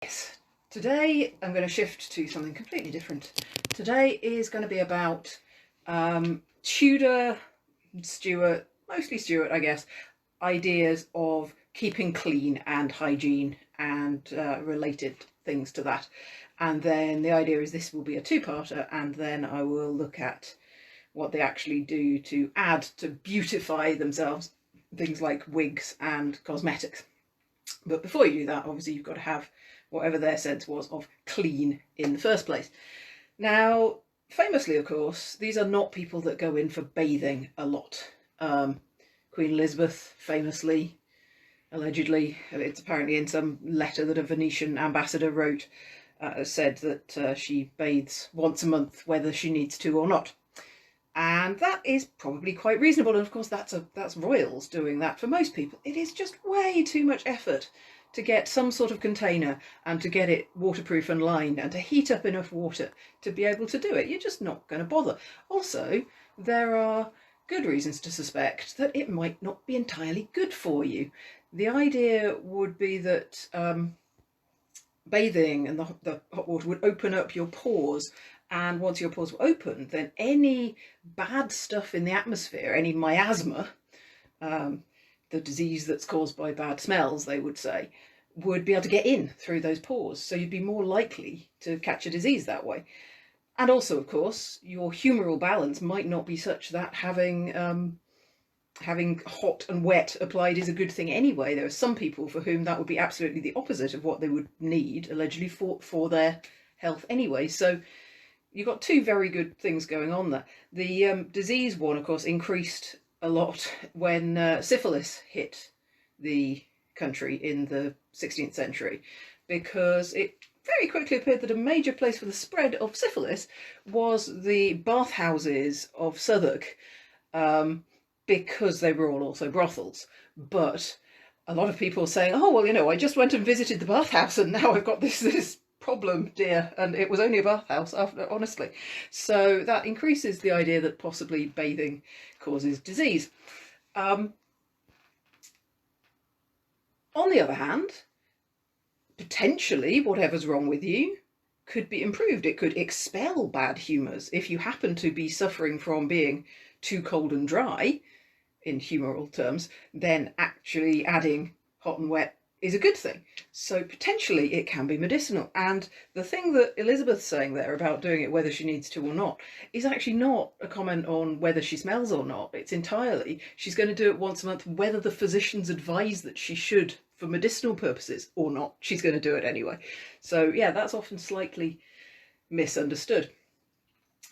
Yes, today I'm going to shift to something completely different. Today is going to be about Tudor, Stuart, mostly Stuart I guess, ideas of keeping clean and hygiene and related things to that. And then the idea is this will be a two-parter, and then I will look at what they actually do to add to beautify themselves, things like wigs and cosmetics. But before you do that, obviously you've got to have whatever their sense was of clean in the first place. Now, famously, of course, these are not people that go in for bathing a lot. Queen Elizabeth famously, allegedly, it's apparently in some letter that a Venetian ambassador wrote, said that she bathes once a month whether she needs to or not. And that is probably quite reasonable, and of course that's royals doing that. For most people it is just way too much effort to get some sort of container and to get it waterproof and lined and to heat up enough water to be able to do it. You're just not going to bother. Also, there are good reasons to suspect that it might not be entirely good for you. The idea would be that bathing and the hot water would open up your pores, and once your pores were open, then any bad stuff in the atmosphere, any miasma, the disease that's caused by bad smells, they would say, would be able to get in through those pores. So you'd be more likely to catch a disease that way. And also, of course, your humoral balance might not be such that having hot and wet applied is a good thing anyway. There are some people for whom that would be absolutely the opposite of what they would need, allegedly, for their health anyway. So you've got two very good things going on there. The disease one, of course, increased a lot when syphilis hit the country in the 16th century, because it very quickly appeared that a major place for the spread of syphilis was the bathhouses of Southwark, because they were all also brothels. But a lot of people saying, oh, well, you know, I just went and visited the bathhouse and now I've got this problem, dear, and it was only a bathhouse, after, honestly. So that increases the idea that possibly bathing causes disease. On the other hand, potentially whatever's wrong with you could be improved. It could expel bad humours. If you happen to be suffering from being too cold and dry, in humoral terms, then actually adding hot and wet is a good thing. So potentially it can be medicinal. And the thing that Elizabeth's saying there about doing it whether she needs to or not is actually not a comment on whether she smells or not. It's entirely, she's going to do it once a month whether the physicians advise that she should for medicinal purposes or not. She's going to do it anyway. So yeah, that's often slightly misunderstood.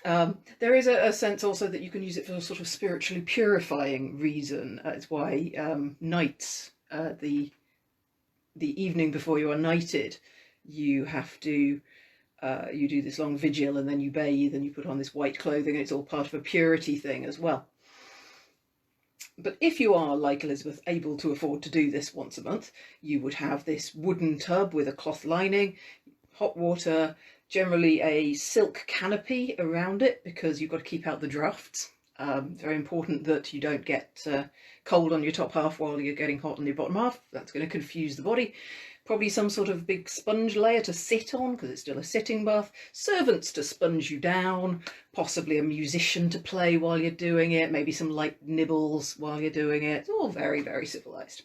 There is a sense also that you can use it for a sort of spiritually purifying reason. It's why nights, the evening before you are knighted, you have to you do this long vigil and then you bathe and you put on this white clothing, and it's all part of a purity thing as well. But if you are, like Elizabeth, able to afford to do this once a month, you would have this wooden tub with a cloth lining, hot water, generally a silk canopy around it, because you've got to keep out the drafts. Very important that you don't get cold on your top half while you're getting hot on your bottom half. That's going to confuse the body. Probably some sort of big sponge layer to sit on, because it's still a sitting bath. Servants to sponge you down. Possibly a musician to play while you're doing it. Maybe some light nibbles while you're doing it. It's all very, very civilised.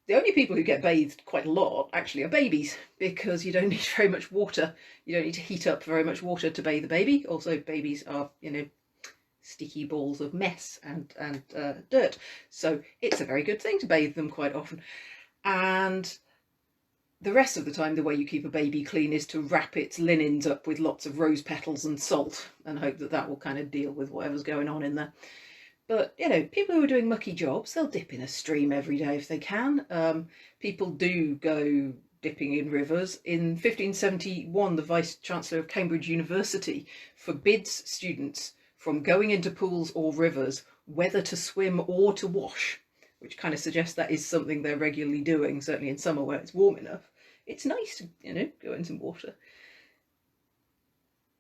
The only people who get bathed quite a lot actually are babies, because you don't need very much water. You don't need to heat up very much water to bathe a baby. Also, babies are, you know, sticky balls of mess and dirt. So it's a very good thing to bathe them quite often. And the rest of the time, the way you keep a baby clean is to wrap its linens up with lots of rose petals and salt and hope that that will kind of deal with whatever's going on in there. But, you know, people who are doing mucky jobs, they'll dip in a stream every day if they can. People do go dipping in rivers. In 1571, the Vice-Chancellor of Cambridge University forbids students from going into pools or rivers, whether to swim or to wash, which kind of suggests that is something they're regularly doing, certainly in summer where it's warm enough. It's nice to, you know, go in some water.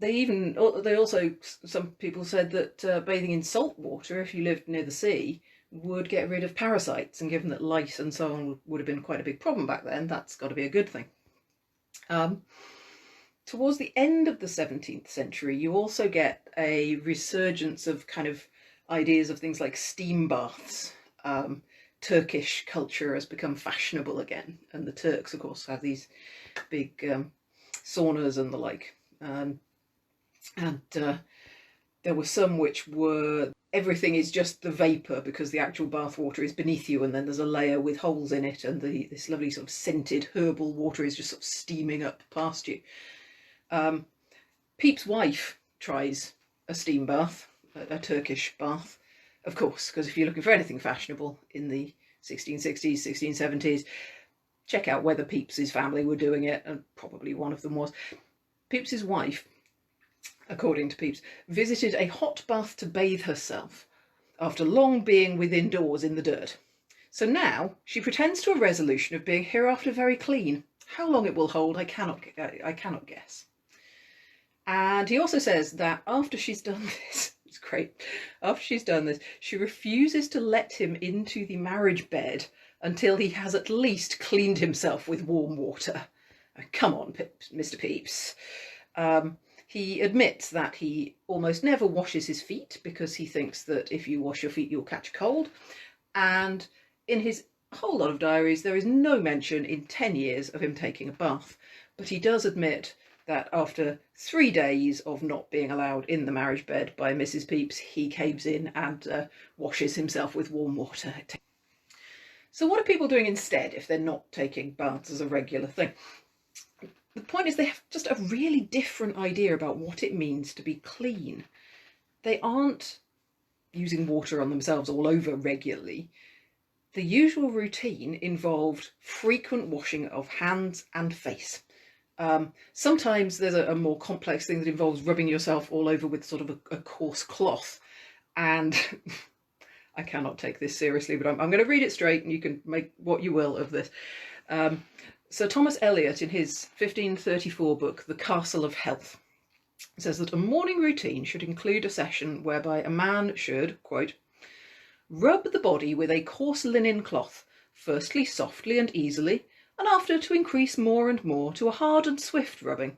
They also, some people said that bathing in salt water, if you lived near the sea, would get rid of parasites, and given that lice and so on would have been quite a big problem back then, that's got to be a good thing. Towards the end of the 17th century, you also get a resurgence of kind of ideas of things like steam baths. Turkish culture has become fashionable again, and the Turks, of course, have these big saunas and the like. There were some which were, everything is just the vapour because the actual bath water is beneath you, and then there's a layer with holes in it, and this lovely sort of scented herbal water is just sort of steaming up past you. Pepys' wife tries a steam bath, a Turkish bath, of course, because if you're looking for anything fashionable in the 1660s, 1670s, check out whether Pepys' family were doing it, and probably one of them was. Pepys' wife, according to Pepys, visited a hot bath to bathe herself after long being within doors in the dirt. So now she pretends to a resolution of being hereafter very clean. How long it will hold, I cannot guess. And he also says that after she's done this, it's great, after she's done this, she refuses to let him into the marriage bed until he has at least cleaned himself with warm water. Come on, Mr. Pepys. He admits that he almost never washes his feet because he thinks that if you wash your feet, you'll catch a cold. And in his whole lot of diaries, there is no mention in 10 years of him taking a bath. But he does admit that after 3 days of not being allowed in the marriage bed by Mrs. Pepys, he caves in and washes himself with warm water. So what are people doing instead if they're not taking baths as a regular thing? The point is they have just a really different idea about what it means to be clean. They aren't using water on themselves all over regularly. The usual routine involved frequent washing of hands and face. Sometimes there's a more complex thing that involves rubbing yourself all over with sort of a coarse cloth. And I cannot take this seriously, but I'm going to read it straight and you can make what you will of this. Sir Thomas Eliot, in his 1534 book, The Castle of Health, says that a morning routine should include a session whereby a man should, quote, rub the body with a coarse linen cloth, firstly softly and easily, and after to increase more and more to a hard and swift rubbing,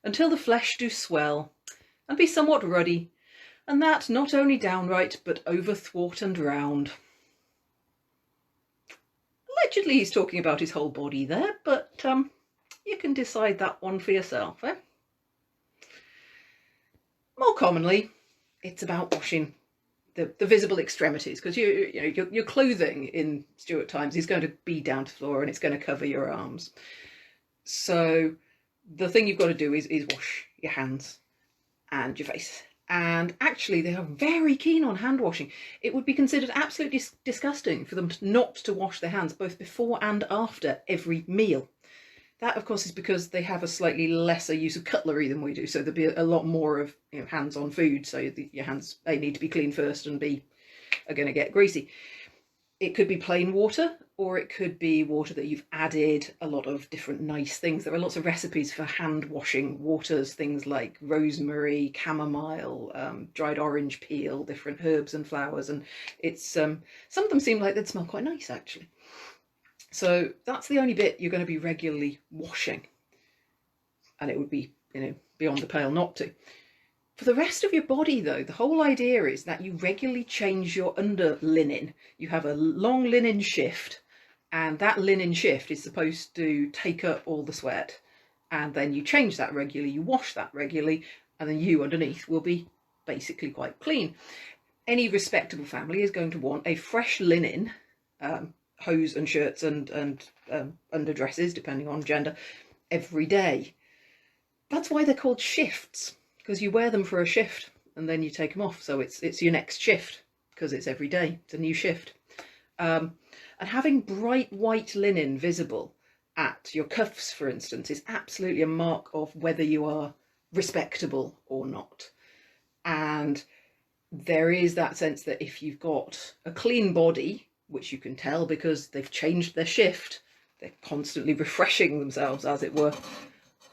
until the flesh do swell, and be somewhat ruddy, and that not only downright, but over thwart and round. Allegedly he's talking about his whole body there, but you can decide that one for yourself, eh? More commonly, it's about washing the visible extremities, because your clothing in Stuart times is going to be down to the floor and it's going to cover your arms. So the thing you've got to do is wash your hands and your face. And actually they are very keen on hand washing. It would be considered absolutely disgusting for them not to wash their hands both before and after every meal. That, of course, is because they have a slightly lesser use of cutlery than we do, so there'll be a lot more of hands-on food, so your hands, A, need to be clean first, and B, are going to get greasy. It could be plain water, or it could be water that you've added a lot of different nice things. There are lots of recipes for hand washing waters, things like rosemary, chamomile, dried orange peel, different herbs and flowers, and it's some of them seem like they'd smell quite nice, actually. So that's the only bit you're going to be regularly washing, and it would be, beyond the pale not to. For the rest of your body, though, the whole idea is that you regularly change your under linen. You have a long linen shift, and that linen shift is supposed to take up all the sweat, and then you change that regularly, you wash that regularly, and then you underneath will be basically quite clean. Any respectable family is going to want a fresh linen, hose and shirts and underdresses, depending on gender, every day. That's why they're called shifts, because you wear them for a shift and then you take them off. So it's your next shift, because it's every day. It's a new shift. And having bright white linen visible at your cuffs, for instance, is absolutely a mark of whether you are respectable or not. And there is that sense that if you've got a clean body, which you can tell because they've changed their shift, they're constantly refreshing themselves, as it were,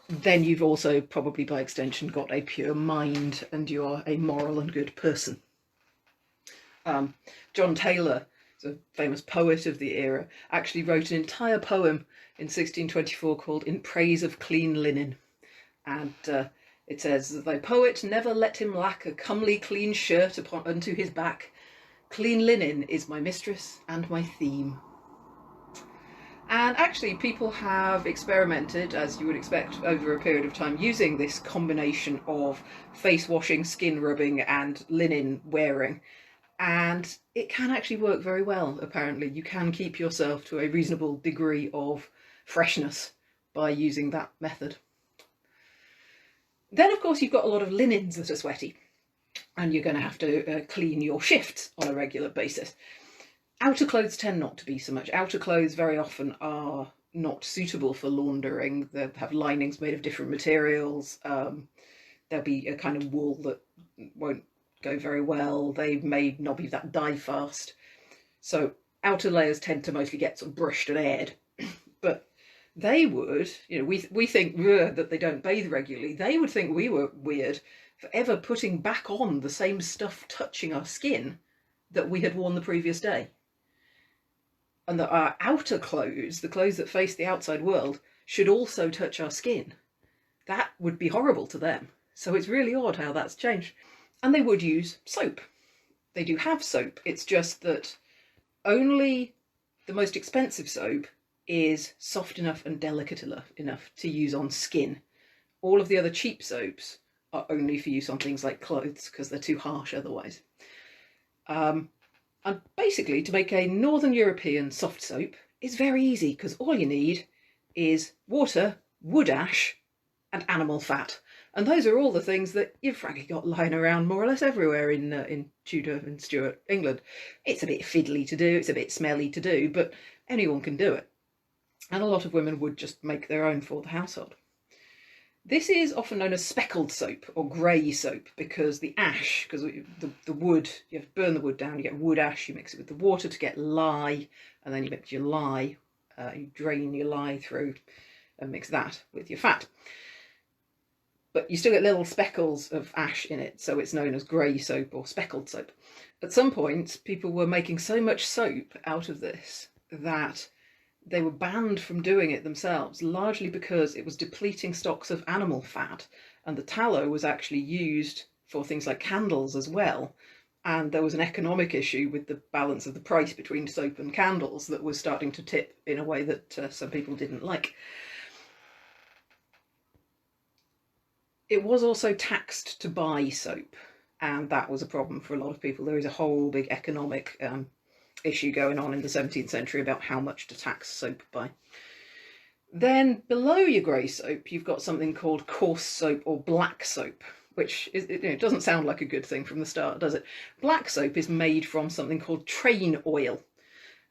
then you've also probably by extension got a pure mind and you're a moral and good person. John Taylor the famous poet of the era, actually wrote an entire poem in 1624 called In Praise of Clean Linen. And it says, "Thy poet never let him lack a comely clean shirt upon unto his back. Clean linen is my mistress and my theme." And actually people have experimented, as you would expect, over a period of time, using this combination of face washing, skin rubbing and linen wearing. And it can actually work very well, apparently. You can keep yourself to a reasonable degree of freshness by using that method. Then, of course, you've got a lot of linens that are sweaty, and you're going to have to clean your shifts on a regular basis. Outer clothes tend not to be so much. Outer clothes very often are not suitable for laundering. They have linings made of different materials. There'll be a kind of wool that won't go very well. They may not be that dye fast. So outer layers tend to mostly get sort of brushed and aired. But they would, we think that they don't bathe regularly. They would think we were weird for ever putting back on the same stuff touching our skin that we had worn the previous day. And that our outer clothes, the clothes that face the outside world, should also touch our skin. That would be horrible to them. So it's really odd how that's changed. And they would use soap. They do have soap. It's just that only the most expensive soap is soft enough and delicate enough to use on skin. All of the other cheap soaps are only for use on things like clothes because they're too harsh otherwise. And basically, to make a Northern European soft soap is very easy because all you need is water, wood ash, and animal fat. And those are all the things that you've frankly got lying around more or less everywhere in Tudor and Stuart England. It's a bit fiddly to do, it's a bit smelly to do, but anyone can do it. And a lot of women would just make their own for the household. This is often known as speckled soap or grey soap because the ash, because the wood, you have to burn the wood down, you get wood ash, you mix it with the water to get lye, and then you mix your lye, you drain your lye through and mix that with your fat. But you still get little speckles of ash in it, so it's known as grey soap or speckled soap. At some point, people were making so much soap out of this that they were banned from doing it themselves, largely because it was depleting stocks of animal fat, and the tallow was actually used for things like candles as well. And there was an economic issue with the balance of the price between soap and candles that was starting to tip in a way that some people didn't like. It was also taxed to buy soap, and that was a problem for a lot of people. There is a whole big economic issue going on in the 17th century about how much to tax soap by. Then below your grey soap, you've got something called coarse soap or black soap, which is, it doesn't sound like a good thing from the start, does it? Black soap is made from something called train oil,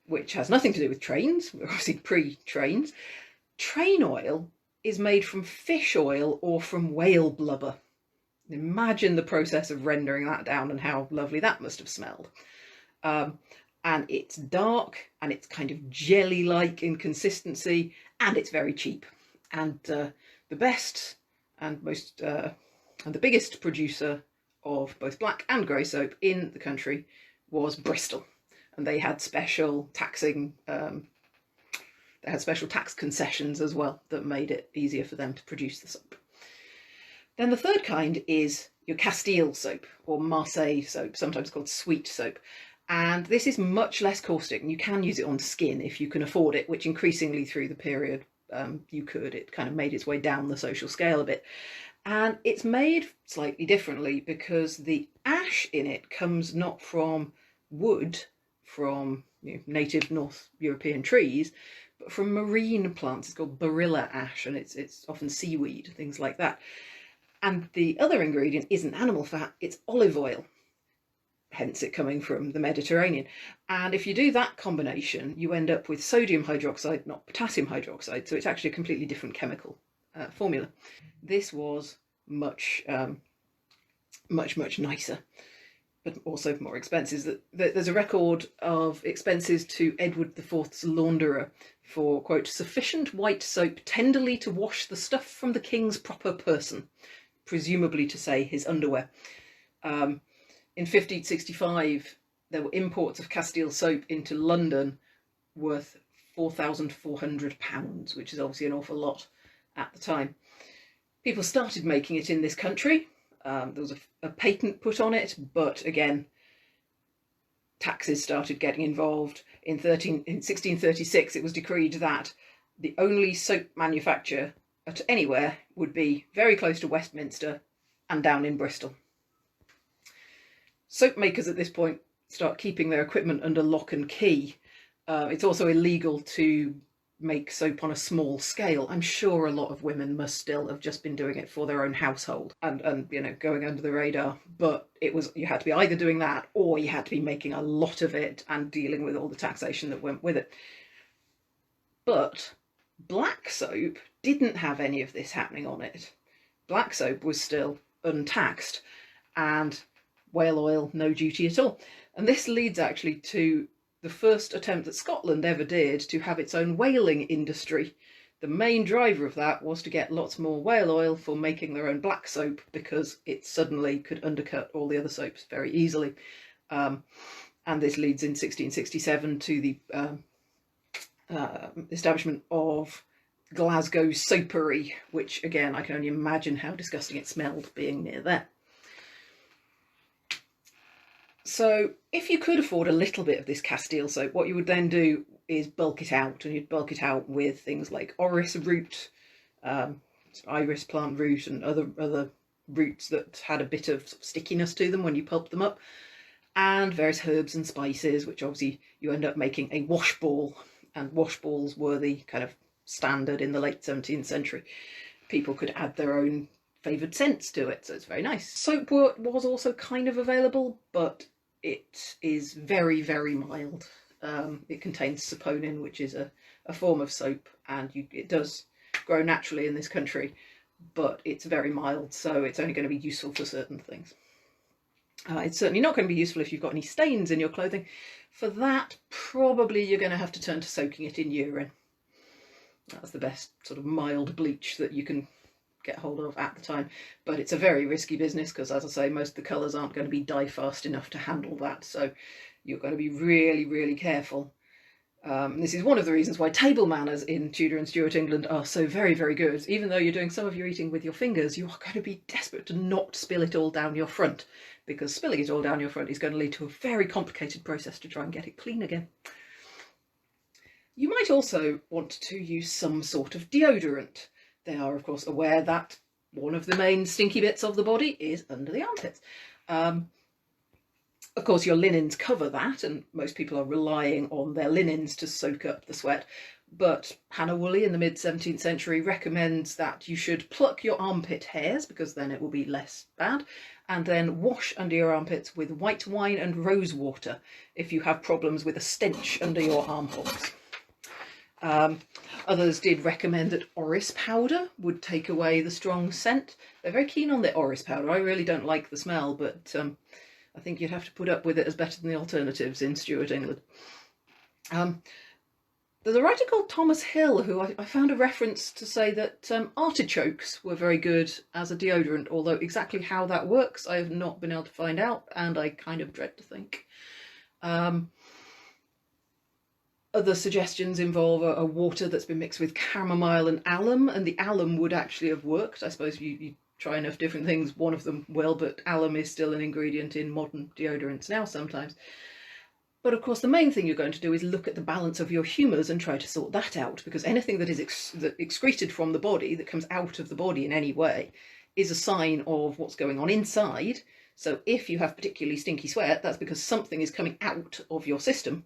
which has nothing to do with trains. We're obviously pre-trains. Train oil is made from fish oil or from whale blubber. Imagine the process of rendering that down and how lovely that must have smelled. And it's dark and it's kind of jelly-like in consistency, and it's very cheap. And the best and most and the biggest producer of both black and grey soap in the country was Bristol, and they had special taxing. They had special tax concessions as well that made it easier for them to produce the soap. Then the third kind is your Castile soap or Marseille soap, sometimes called sweet soap. And this is much less caustic, and you can use it on skin if you can afford it, which increasingly through the period you could. It kind of made its way down the social scale a bit. And it's made slightly differently because the ash in it comes not from wood, from native North European trees, but from marine plants. It's called barilla ash, and it's often seaweed, things like that. And the other ingredient isn't animal fat, it's olive oil. Hence it coming from the Mediterranean. And if you do that combination, you end up with sodium hydroxide, not potassium hydroxide. So it's actually a completely different chemical formula. This was much nicer, but also more expensive. There's a record of expenses to Edward IV's launderer for, quote, sufficient white soap tenderly to wash the stuff from the king's proper person, presumably to say his underwear. In 1565, there were imports of Castile soap into London worth £4,400, which is obviously an awful lot at the time. People started making it in this country. There was a patent put on it, but again, taxes started getting involved. In 1636, it was decreed that the only soap manufacture at anywhere would be very close to Westminster and down in Bristol. Soap makers at this point start keeping their equipment under lock and key. It's also illegal to make soap on a small scale. I'm sure a lot of women must still have just been doing it for their own household and you know, going under the radar, but you had to be either doing that or you had to be making a lot of it and dealing with all the taxation that went with it. But black soap didn't have any of this happening on it. Black soap was still untaxed, and whale oil, no duty at all. And this leads actually to the first attempt that Scotland ever did to have its own whaling industry. The main driver of that was to get lots more whale oil for making their own black soap, because it suddenly could undercut all the other soaps very easily. And this leads in 1667 to the establishment of Glasgow Soapery, which again, I can only imagine how disgusting it smelled being near there. So if you could afford a little bit of this Castile soap, what you would then do is bulk it out, and you'd bulk it out with things like orris root, iris plant root, and other roots that had a bit of stickiness to them when you pulped them up, and various herbs and spices, which obviously you end up making a wash ball, and wash balls were the kind of standard in the late 17th century. People could add their own favoured scents to it, so it's very nice. Soap was also kind of available, but it is very, very mild. It contains saponin, which is a form of soap, and it does grow naturally in this country, but it's very mild, so it's only going to be useful for certain things. It's certainly not going to be useful if you've got any stains in your clothing. For that, probably you're going to have to turn to soaking it in urine. That's the best sort of mild bleach that you can get hold of at the time, but it's a very risky business because, as I say, most of the colours aren't going to be dye fast enough to handle that, so you're going to be really, really careful. This is one of the reasons why table manners in Tudor and Stuart England are so very, very good. Even though you're doing some of your eating with your fingers, you are going to be desperate to not spill it all down your front, because spilling it all down your front is going to lead to a very complicated process to try and get it clean again. You might also want to use some sort of deodorant. They are, of course, aware that one of the main stinky bits of the body is under the armpits. Of course, your linens cover that, and most people are relying on their linens to soak up the sweat. But Hannah Woolley in the mid-17th century recommends that you should pluck your armpit hairs, because then it will be less bad, and then wash under your armpits with white wine and rose water if you have problems with a stench under your armholes. Others did recommend that orris powder would take away the strong scent. They're very keen on the orris powder. I really don't like the smell, but I think you'd have to put up with it as better than the alternatives in Stuart England. There's a writer called Thomas Hill who I found a reference to say that artichokes were very good as a deodorant, although exactly how that works I have not been able to find out, and I kind of dread to think. Other suggestions involve a water that's been mixed with chamomile and alum, and the alum would actually have worked. I suppose you try enough different things, one of them will, but alum is still an ingredient in modern deodorants now sometimes. But of course the main thing you're going to do is look at the balance of your humours and try to sort that out, because anything that is excreted from the body, that comes out of the body in any way, is a sign of what's going on inside. So if you have particularly stinky sweat, that's because something is coming out of your system,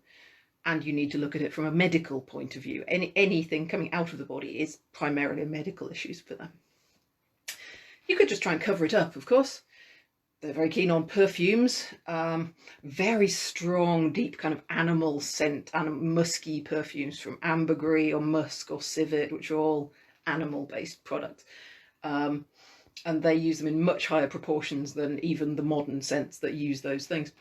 and you need to look at it from a medical point of view. Anything coming out of the body is primarily a medical issue for them. You could just try and cover it up, of course. They're very keen on perfumes, very strong, deep kind of animal scent, musky perfumes from ambergris or musk or civet, which are all animal-based products. And they use them in much higher proportions than even the modern scents that use those things.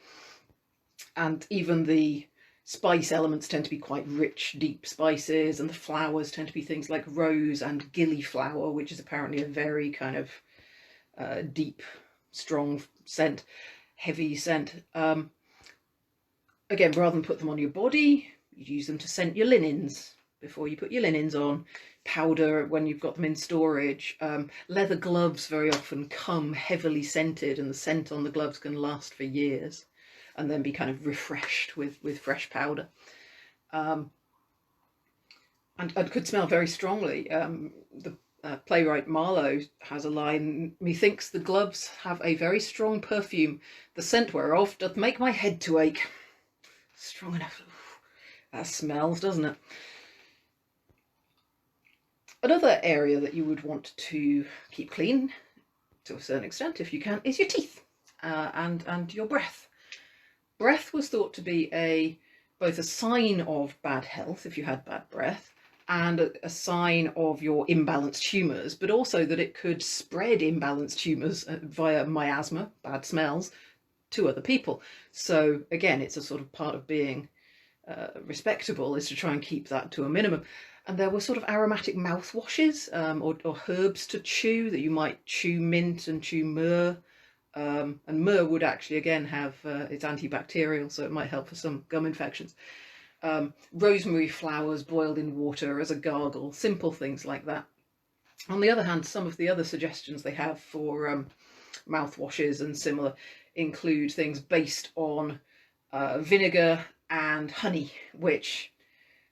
And even the spice elements tend to be quite rich, deep spices, and the flowers tend to be things like rose and gillyflower, which is apparently a very kind of deep, strong scent, heavy scent. Again, rather than put them on your body, you'd use them to scent your linens before you put your linens on. Powder when you've got them in storage. Leather gloves very often come heavily scented, and the scent on the gloves can last for years and then be kind of refreshed with fresh powder. And could smell very strongly. The playwright Marlowe has a line: "Methinks the gloves have a very strong perfume, the scent whereof doth make my head to ache." Strong enough. That smells, doesn't it? Another area that you would want to keep clean, to a certain extent, if you can, is your teeth and your breath. Breath was thought to be both a sign of bad health, if you had bad breath, and a sign of your imbalanced humours, but also that it could spread imbalanced humours via miasma, bad smells, to other people. So again, it's a sort of part of being respectable, is to try and keep that to a minimum. And there were sort of aromatic mouthwashes or herbs to chew, that you might chew mint and chew myrrh. And myrrh would actually, again, have it's antibacterial, so it might help for some gum infections. Rosemary flowers boiled in water as a gargle, simple things like that. On the other hand, some of the other suggestions they have for mouthwashes and similar include things based on vinegar and honey, which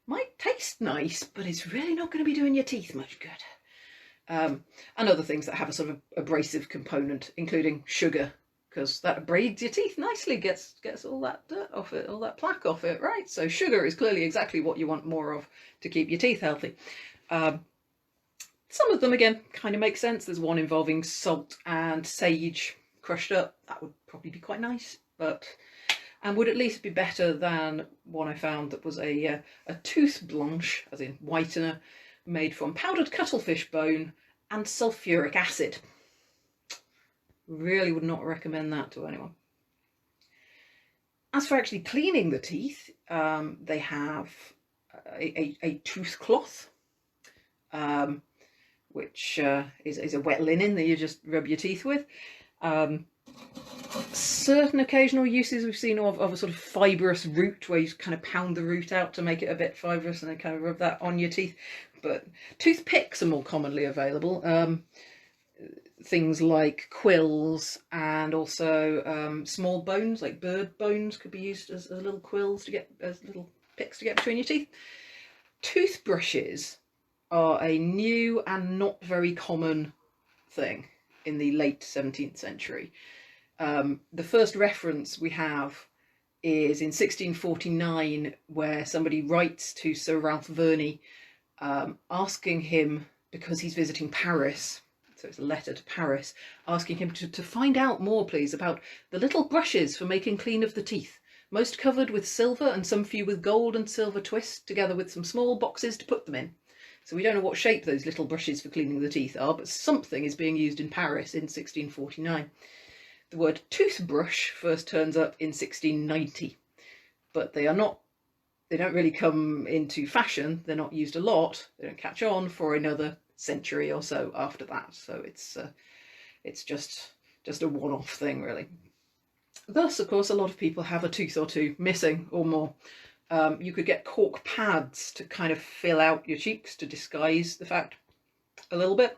might taste nice, but it's really not going to be doing your teeth much good. And other things that have a sort of abrasive component, including sugar, because that abrades your teeth nicely, gets all that dirt off it, all that plaque off it, right? So sugar is clearly exactly what you want more of to keep your teeth healthy. Some of them, again, kind of make sense. There's one involving salt and sage crushed up. That would probably be quite nice, and would at least be better than one I found that was a tooth blanche, as in whitener, made from powdered cuttlefish bone and sulfuric acid. Really would not recommend that to anyone. As for actually cleaning the teeth, they have a tooth cloth, which is a wet linen that you just rub your teeth with. Certain occasional uses we've seen of a sort of fibrous root, where you kind of pound the root out to make it a bit fibrous and then kind of rub that on your teeth. But toothpicks are more commonly available. Things like quills and also small bones, like bird bones, could be used as little quills as little picks to get between your teeth. Toothbrushes are a new and not very common thing in the late 17th century. The first reference we have is in 1649, where somebody writes to Sir Ralph Verney asking him, because he's visiting Paris, so it's a letter to Paris, asking him to find out more, please, about the little brushes for making clean of the teeth, most covered with silver and some few with gold and silver twist, together with some small boxes to put them in. So we don't know what shape those little brushes for cleaning the teeth are, but something is being used in Paris in 1649. The word toothbrush first turns up in 1690, but they don't really come into fashion. They're not used a lot. They don't catch on for another century or so after that. So it's just a one-off thing, really. Thus, of course, a lot of people have a tooth or two missing or more. You could get cork pads to kind of fill out your cheeks to disguise the fact a little bit.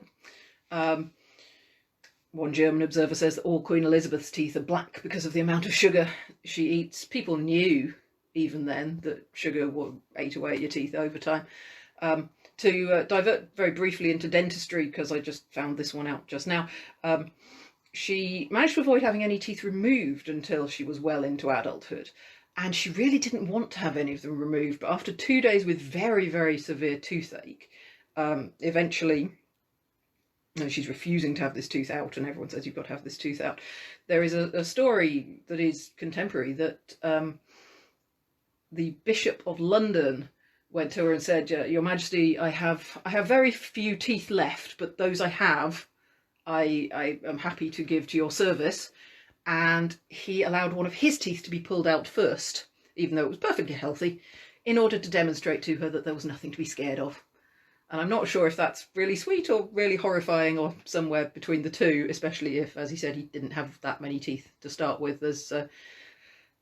One German observer says that all Queen Elizabeth's teeth are black because of the amount of sugar she eats. People knew even then that sugar ate away at your teeth over time. To divert very briefly into dentistry, because I just found this one out just now, she managed to avoid having any teeth removed until she was well into adulthood. And she really didn't want to have any of them removed, but after 2 days with very, very severe toothache, eventually, she's refusing to have this tooth out, and everyone says, you've got to have this tooth out. There is a story that is contemporary that the Bishop of London went to her and said, Your Majesty, I have very few teeth left, but those I have, I am happy to give to your service. And he allowed one of his teeth to be pulled out first, even though it was perfectly healthy, in order to demonstrate to her that there was nothing to be scared of. And I'm not sure if that's really sweet or really horrifying, or somewhere between the two, especially if, as he said, he didn't have that many teeth to start with. There's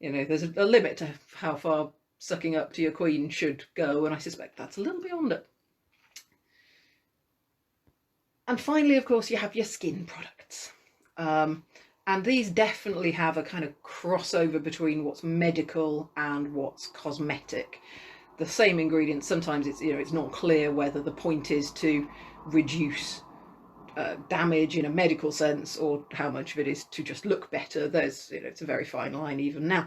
You know, there's a limit to how far sucking up to your queen should go, and I suspect that's a little beyond it. And finally, of course, you have your skin products. And these definitely have a kind of crossover between what's medical and what's cosmetic. The same ingredients, sometimes it's not clear whether the point is to reduce damage in a medical sense or how much of it is to just look better. It's a very fine line even now.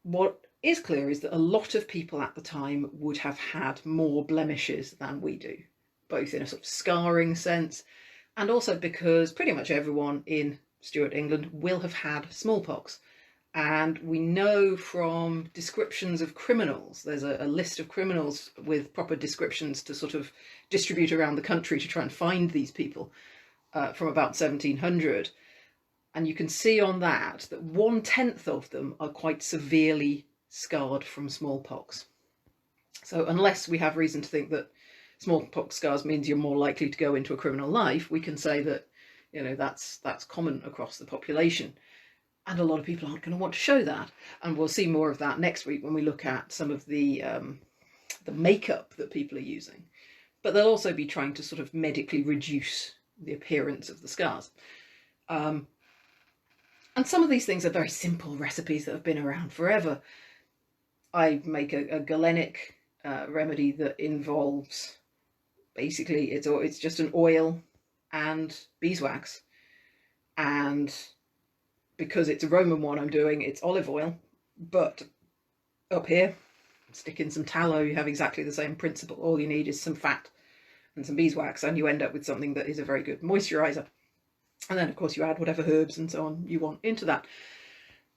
What is clear is that a lot of people at the time would have had more blemishes than we do, both in a sort of scarring sense and also because pretty much everyone in Stuart England will have had smallpox. And we know from descriptions of criminals, there's a list of criminals with proper descriptions to sort of distribute around the country to try and find these people from about 1700. And you can see on that 1/10 of them are quite severely scarred from smallpox. So unless we have reason to think that smallpox scars means you're more likely to go into a criminal life, we can say that, that's common across the population. And a lot of people aren't going to want to show that. And we'll see more of that next week when we look at some of the makeup that people are using. But they'll also be trying to sort of medically reduce the appearance of the scars. And some of these things are very simple recipes that have been around forever. I make a galenic remedy that involves, basically, it's just an oil and beeswax. And because it's a Roman one I'm doing, it's olive oil. But up here, stick in some tallow, you have exactly the same principle. All you need is some fat and some beeswax, and you end up with something that is a very good moisturiser. And then, of course, you add whatever herbs and so on you want into that.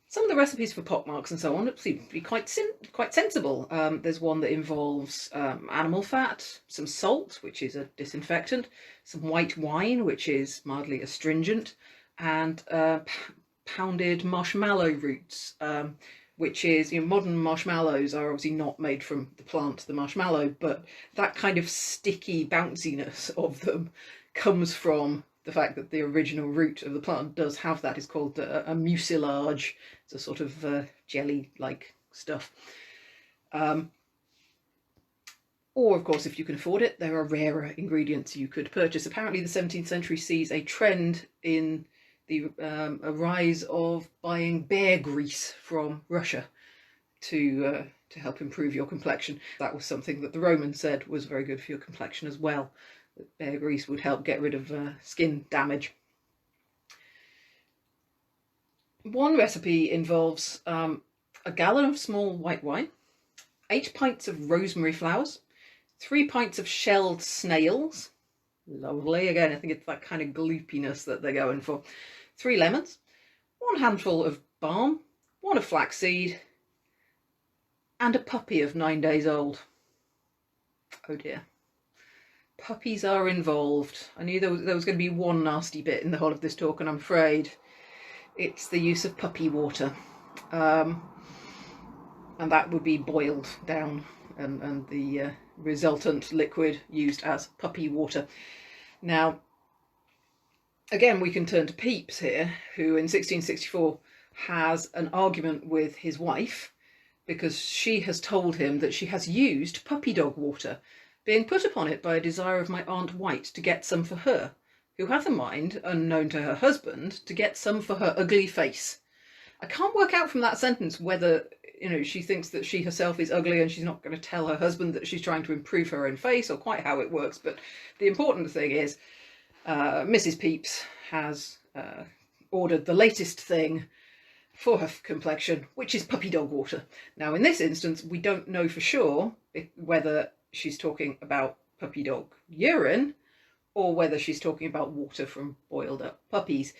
Some of the recipes for pockmarks and so on seem to be quite sensible. There's one that involves animal fat, some salt, which is a disinfectant, some white wine, which is mildly astringent, and pounded marshmallow roots, which is, modern marshmallows are obviously not made from the plant, the marshmallow, but that kind of sticky bounciness of them comes from the fact that the original root of the plant does have that. It's called a mucilage. It's a sort of jelly-like stuff. Or, of course, if you can afford it, there are rarer ingredients you could purchase. Apparently the 17th century sees a trend in the a rise of buying bear grease from Russia to help improve your complexion. That was something that the Romans said was very good for your complexion as well. That bear grease would help get rid of skin damage. One recipe involves a gallon of small white wine, 8 pints of rosemary flowers, 3 pints of shelled snails. Lovely. Again, I think it's that kind of gloopiness that they're going for. 3 lemons, 1 handful of balm, 1 of flaxseed, and a puppy of 9 days old. Oh dear. Puppies are involved. I knew there was going to be one nasty bit in the whole of this talk, and I'm afraid it's the use of puppy water. And that would be boiled down and the resultant liquid used as puppy water. Now, again, we can turn to Pepys here, who in 1664 has an argument with his wife because she has told him that she has used puppy dog water, being put upon it by a desire of my Aunt White to get some for her, who hath a mind, unknown to her husband, to get some for her ugly face. I can't work out from that sentence whether, she thinks that she herself is ugly and she's not going to tell her husband that she's trying to improve her own face, or quite how it works. But the important thing is Mrs. Pepys has ordered the latest thing for her complexion, which is puppy dog water. Now, in this instance, we don't know for sure whether she's talking about puppy dog urine or whether she's talking about water from boiled up puppies,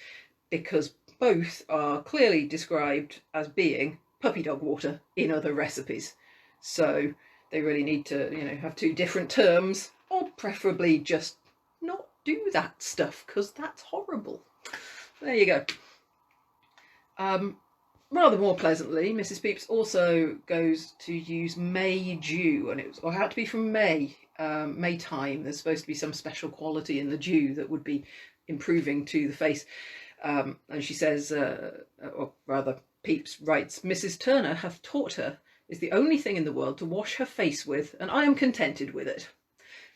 because both are clearly described as being puppy dog water in other recipes. So they really need to, have 2 different terms, or preferably just not do that stuff, because that's horrible. There you go. Rather more pleasantly, Mrs. Pepys also goes to use May dew, and it had to be from May, May time. There's supposed to be some special quality in the dew that would be improving to the face. And she says, or rather, Pepys writes, Mrs. Turner hath taught her is the only thing in the world to wash her face with, and I am contented with it.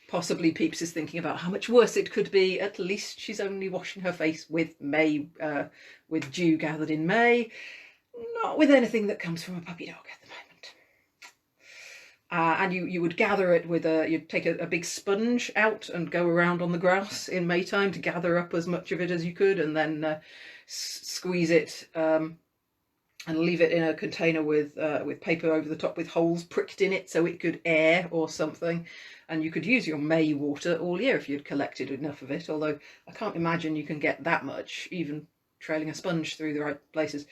Possibly Pepys is thinking about how much worse it could be. At least she's only washing her face with with dew gathered in May, not with anything that comes from a puppy dog at the moment. And you would gather it with you'd take a big sponge out and go around on the grass in Maytime to gather up as much of it as you could, and then squeeze it and leave it in a container with paper over the top with holes pricked in it so it could air or something. And you could use your May water all year if you'd collected enough of it, although I can't imagine you can get that much, even trailing a sponge through the right places.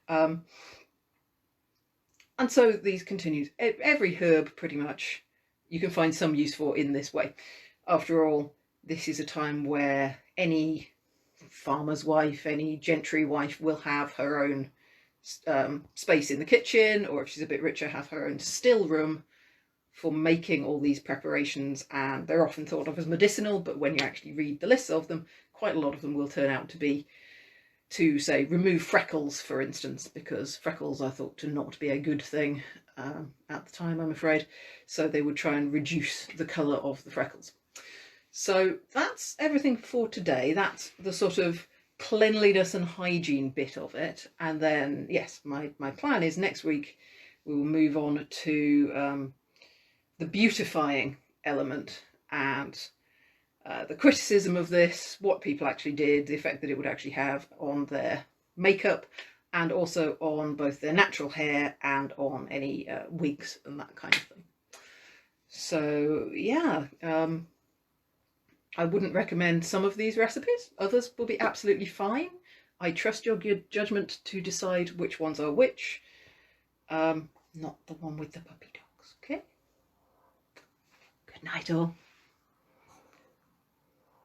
And so these continued. Every herb, pretty much, you can find some use for in this way. After all, this is a time where any farmer's wife, any gentry wife will have her own space in the kitchen, or if she's a bit richer, have her own still room for making all these preparations, and they're often thought of as medicinal, but when you actually read the lists of them, quite a lot of them will turn out to be to, say, remove freckles, for instance, because freckles are thought to not be a good thing at the time, I'm afraid, so they would try and reduce the colour of the freckles. So that's everything for today. That's the sort of cleanliness and hygiene bit of it, and then, yes, my plan is next week we will move on to the beautifying element and the criticism of this, what people actually did, the effect that it would actually have on their makeup, and also on both their natural hair and on any wigs and that kind of thing. So yeah, I wouldn't recommend some of these recipes. Others will be absolutely fine. I trust your good judgment to decide which ones are which. Not the one with the puppy dogs, okay? Good night all.